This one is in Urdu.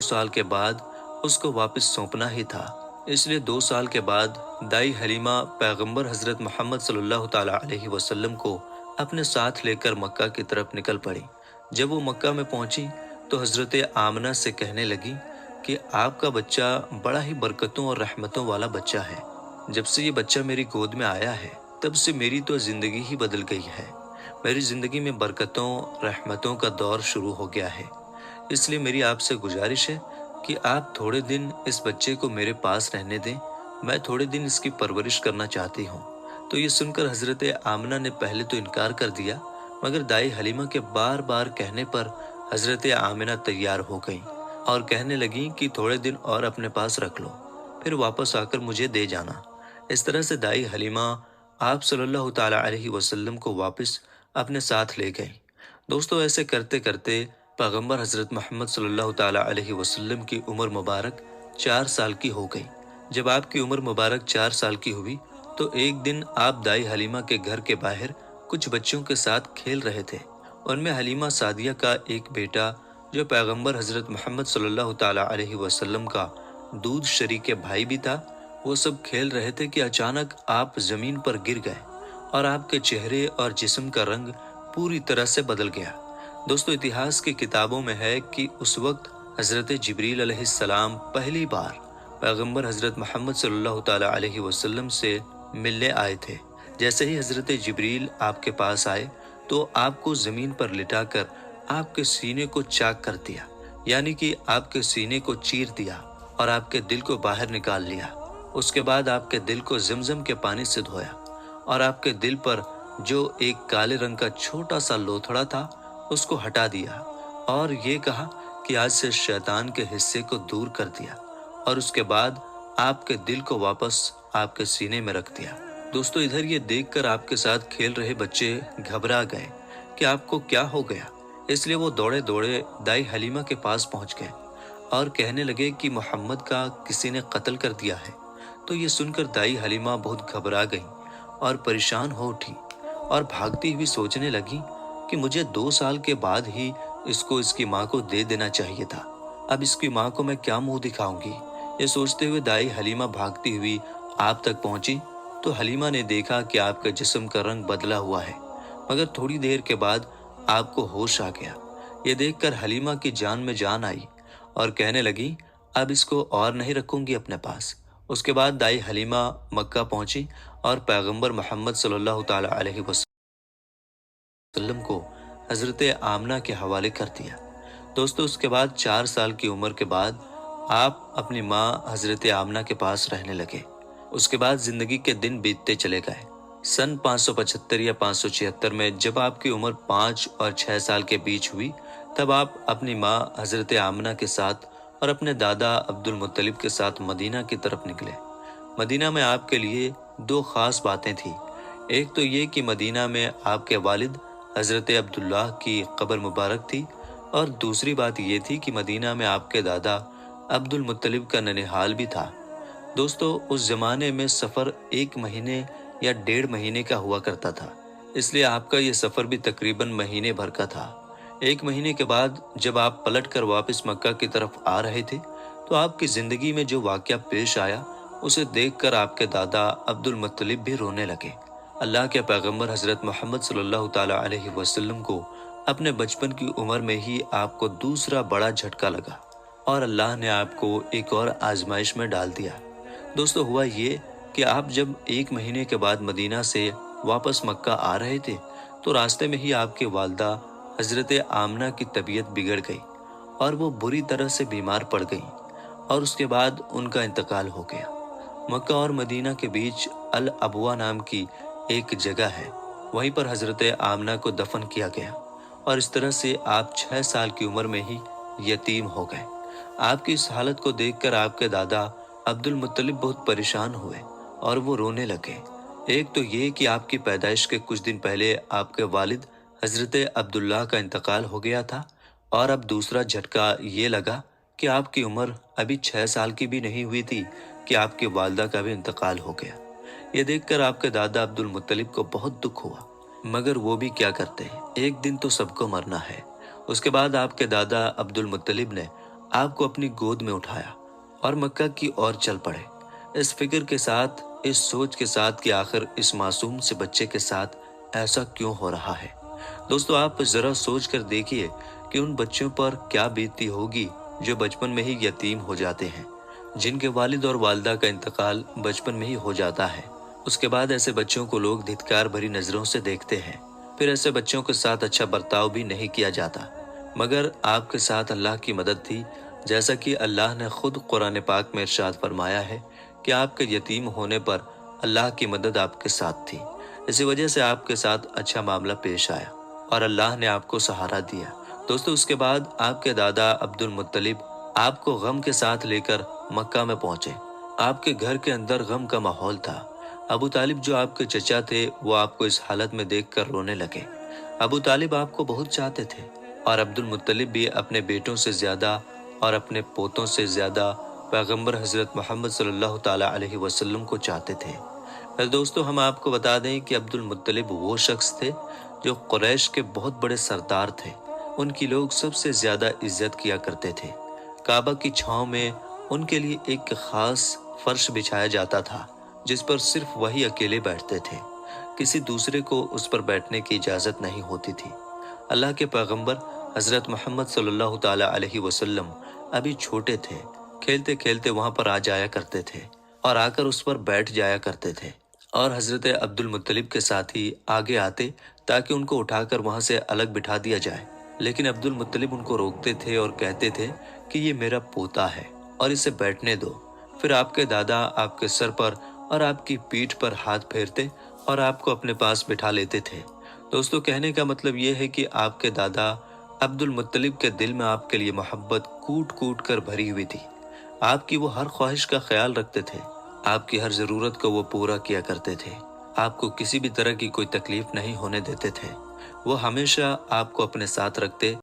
سال کے بعد اس کو واپس سونپنا ہی تھا، اس لیے 2 سال کے بعد دائی حلیمہ پیغمبر حضرت محمد صلی اللہ تعالی علیہ وسلم کو اپنے ساتھ لے کر مکہ کی طرف نکل پڑی۔ جب وہ مکہ میں پہنچی تو حضرت آمنہ سے کہنے لگی کہ آپ کا بچہ بڑا ہی برکتوں اور رحمتوں والا بچہ ہے۔ جب سے یہ بچہ میری گود میں آیا ہے تب سے میری تو زندگی ہی بدل گئی ہے، میری زندگی میں برکتوں رحمتوں کا دور شروع ہو گیا ہے۔ اس لیے میری آپ سے گزارش ہے کہ آپ تھوڑے دن اس بچے کو میرے پاس رہنے دیں، میں تھوڑے دن اس کی پرورش کرنا چاہتی ہوں۔ تو یہ سن کر حضرت آمنہ نے پہلے تو انکار کر دیا، مگر دائی حلیمہ کے بار بار کہنے پر حضرت آمنہ تیار ہو گئیں اور کہنے لگیں کہ تھوڑے دن اور اپنے پاس رکھ لو، پھر واپس آ کر مجھے دے جانا۔ اس طرح سے دائی حلیمہ آپ صلی اللہ تعالی علیہ وسلم کو واپس اپنے ساتھ لے گئیں۔ دوستو، ایسے کرتے کرتے پیغمبر حضرت محمد صلی اللہ تعالی علیہ وسلم کی عمر مبارک 4 سال کی ہو گئی۔ جب آپ کی عمر مبارک 4 سال کی ہوئی تو ایک دن آپ دائی حلیمہ کے گھر کے باہر کچھ بچوں کے ساتھ کھیل رہے تھے۔ ان میں حلیمہ سعدیہ کا ایک بیٹا جو پیغمبر حضرت محمد صلی اللہ تعالی علیہ وسلم کا دودھ شریک بھائی بھی تھا، وہ سب کھیل رہے تھے کہ اچانک آپ زمین پر گر گئے اور آپ کے چہرے اور جسم کا رنگ پوری طرح سے بدل گیا۔ دوستو، اتہاس کی کتابوں میں ہے کہ اس وقت حضرت جبریل علیہ السلام پہلی بار پیغمبر حضرت محمد صلی اللہ تعالی علیہ وسلم سے ملنے آئے تھے۔ جیسے ہی حضرت جبریل آپ کے پاس آئے تو آپ کو زمین پر لٹا کر آپ کے سینے کو چاک کر دیا، یعنی کہ آپ کے سینے کو چیر دیا اور آپ کے دل کو باہر نکال لیا۔ اس کے بعد آپ کے دل کو زمزم کے پانی سے دھویا اور آپ کے دل پر جو ایک کالے رنگ کا چھوٹا سا لوتھڑا تھا اس کو ہٹا دیا اور یہ کہا کہ آج سے شیطان کے حصے کو دور کر دیا، اور اس کے بعد آپ کے دل کو واپس آپ کے سینے میں رکھ دیا۔ دوستو، ادھر یہ دیکھ کر آپ کے ساتھ کھیل رہے بچے گھبرا گئے کہ آپ کو کیا ہو گیا، اس لیے وہ دوڑے دوڑے دائی حلیمہ کے پاس پہنچ گئے اور کہنے لگے کہ محمد کا کسی نے قتل کر دیا ہے۔ تو یہ سن کر دائی حلیمہ بہت گھبرا گئیں اور پریشان ہو اٹھی اور بھاگتی ہوئی سوچنے لگی کہ مجھے 2 سال کے بعد ہی اس کو اس کی ماں کو دے دینا چاہیے تھا، اب اس کی ماں کو میں کیا منہ دکھاؤں گی۔ یہ سوچتے ہوئے دائی حلیمہ بھاگتی ہوئی آپ تک پہنچی تو حلیمہ نے دیکھا کہ آپ کا جسم کا رنگ بدلا ہوا ہے، مگر تھوڑی دیر کے بعد آپ کو ہوش آ گیا۔ یہ دیکھ کر حلیمہ کی جان میں جان آئی اور کہنے لگی اب اس کو اور نہیں رکھوں گی اپنے پاس۔ اس کے بعد دائی حلیمہ مکہ پہنچی اور پیغمبر محمد صلی اللہ تعالی علیہ وسلم کو حضرت آمنہ کے حوالے کر دیا۔ دوستو، اس کے بعد 4 سال کی عمر کے بعد آپ اپنی ماں حضرت آمنہ کے پاس رہنے لگے۔ اس کے بعد زندگی کے دن بیتتے چلے گئے۔ سن 575 یا 576 میں جب آپ کی عمر 5 اور 6 سال کے بیچ ہوئی تب آپ اپنی ماں حضرت آمنہ کے ساتھ اور اپنے دادا عبد المطلب کے ساتھ مدینہ کی طرف نکلے۔ مدینہ میں آپ کے لیے 2 خاص باتیں تھیں۔ ایک تو یہ کہ مدینہ میں آپ کے والد حضرت عبداللہ کی قبر مبارک تھی، اور دوسری بات یہ تھی کہ مدینہ میں آپ کے دادا عبد المطلب کا ننھال بھی تھا۔ دوستو، اس زمانے میں سفر 1 مہینے یا 1.5 مہینے کا ہوا کرتا تھا، اس لیے آپ کا یہ سفر بھی تقریباً مہینے بھر کا تھا۔ 1 مہینے کے بعد جب آپ پلٹ کر واپس مکہ کی طرف آ رہے تھے تو آپ کی زندگی میں جو واقعہ پیش آیا اسے دیکھ کر آپ کے دادا عبد المطلب بھی رونے لگے۔ اللہ کے پیغمبر حضرت محمد صلی اللہ تعالی علیہ وسلم کو اپنے بچپن کی عمر میں ہی آپ کو دوسرا بڑا جھٹکا لگا اور اللہ نے آپ کو ایک اور آزمائش میں ڈال دیا۔ دوستو، ہوا یہ کہ آپ جب 1 مہینے کے بعد مدینہ سے واپس مکہ آ رہے تھے تو راستے میں ہی آپ کی والدہ حضرت آمنہ کی طبیعت بگڑ گئی اور وہ بری طرح سے بیمار پڑ گئیں اور اس کے بعد ان کا انتقال ہو گیا۔ مکہ اور مدینہ کے بیچ الابوا نام کی ایک جگہ ہے، وہیں پر حضرت آمنہ کو دفن کیا گیا اور اس طرح سے آپ 6 سال کی عمر میں ہی یتیم ہو گئے۔ آپ کی اس حالت کو دیکھ کر آپ کے دادا عبد المطلب بہت پریشان ہوئے اور وہ رونے لگے۔ ایک تو یہ کہ آپ کی پیدائش کے کچھ دن پہلے آپ کے والد حضرت عبداللہ کا انتقال ہو گیا تھا، اور اب دوسرا جھٹکا یہ لگا کہ آپ کی عمر ابھی 6 سال کی بھی نہیں ہوئی تھی کہ آپ کی والدہ کا بھی انتقال ہو گیا۔ یہ دیکھ کر آپ کے دادا عبد المطلب کو بہت دکھ ہوا، مگر وہ بھی کیا کرتے، ایک دن تو سب کو مرنا ہے۔ اس کے بعد آپ کے دادا عبد المطلب نے آپ کو اپنی گود میں اٹھایا اور مکہ کی اور چل پڑے، اس فکر کے ساتھ، اس سوچ کے ساتھ کہ آخر اس معصوم سے بچے کے ساتھ ایسا کیوں ہو رہا ہے۔ دوستو، آپ ذرا سوچ کر دیکھیے کہ ان بچوں پر کیا بیتتی ہوگی جو بچپن میں ہی یتیم ہو جاتے ہیں، جن کے والد اور والدہ کا انتقال بچپن میں ہی ہو جاتا ہے۔ اس کے بعد ایسے بچوں کو لوگ دھتکار بھری نظروں سے دیکھتے ہیں، پھر ایسے بچوں کے ساتھ اچھا برتاؤ بھی نہیں کیا جاتا۔ مگر آپ کے ساتھ اللہ کی مدد تھی، جیسا کہ اللہ نے خود قرآن پاک میں ارشاد فرمایا ہے کہ آپ کے یتیم ہونے پر اللہ کی مدد آپ کے ساتھ تھی۔ اسی وجہ سے آپ کے ساتھ اچھا معاملہ پیش آیا اور اللہ نے آپ کو سہارا دیا۔ دوستو، اس کے بعد آپ کے دادا عبد المطلب آپ کو غم کے ساتھ لے کر مکہ میں پہنچے۔ آپ کے گھر کے اندر غم کا ماحول تھا۔ ابو طالب جو آپ کے چچا تھے، وہ آپ کو اس حالت میں دیکھ کر رونے لگے۔ ابو طالب آپ کو بہت چاہتے تھے اور عبد المطلب بھی اپنے بیٹوں سے زیادہ اور اپنے پوتوں سے زیادہ پیغمبر حضرت محمد صلی اللہ تعالیٰ علیہ وسلم کو چاہتے تھے۔ دوستو، ہم آپ کو بتا دیں کہ عبد المطلب وہ شخص تھے جو قریش کے بہت بڑے سردار تھے۔ ان کی لوگ سب سے زیادہ عزت کیا کرتے تھے۔ کعبہ کی چھاؤں میں ان کے لیے ایک خاص فرش بچھایا جاتا تھا جس پر صرف وہی اکیلے بیٹھتے تھے، کسی دوسرے کو اس پر بیٹھنے کی اجازت نہیں ہوتی تھی۔ اللہ کے پیغمبر حضرت محمد صلی اللہ تعالیٰ علیہ وسلم ابھی چھوٹے تھے، کھیلتے کھیلتے وہاں پر آ جایا کرتے تھے اور آ کر اس پر بیٹھ جایا کرتے تھے، اور حضرت عبد المطلب کے ساتھی آگے آتے تاکہ ان کو اٹھا کر وہاں سے الگ بٹھا دیا جائے، لیکن عبد المطلب ان کو روکتے تھے اور کہتے تھے کہ یہ میرا پوتا ہے اور اسے بیٹھنے دو۔ پھر آپ کے دادا آپ کے سر پر اور آپ کی پیٹھ پر ہاتھ پھیرتے اور آپ کو اپنے پاس بٹھا لیتے تھے۔ دوستو، کہنے کا مطلب یہ ہے کہ آپ کے دادا عبد المطلب کے دل میں آپ کے لیے محبت کوٹ کوٹ کر بھری ہوئی تھی۔ آپ کی وہ ہر خواہش کا خیال رکھتے تھے، آپ کی ہر ضرورت کو وہ پورا کیا کرتے تھے، آپ کو کسی بھی طرح کی کوئی تکلیف نہیں ہونے دیتے تھے۔ وہ ہمیشہ آپ کو اپنے ساتھ رکھتے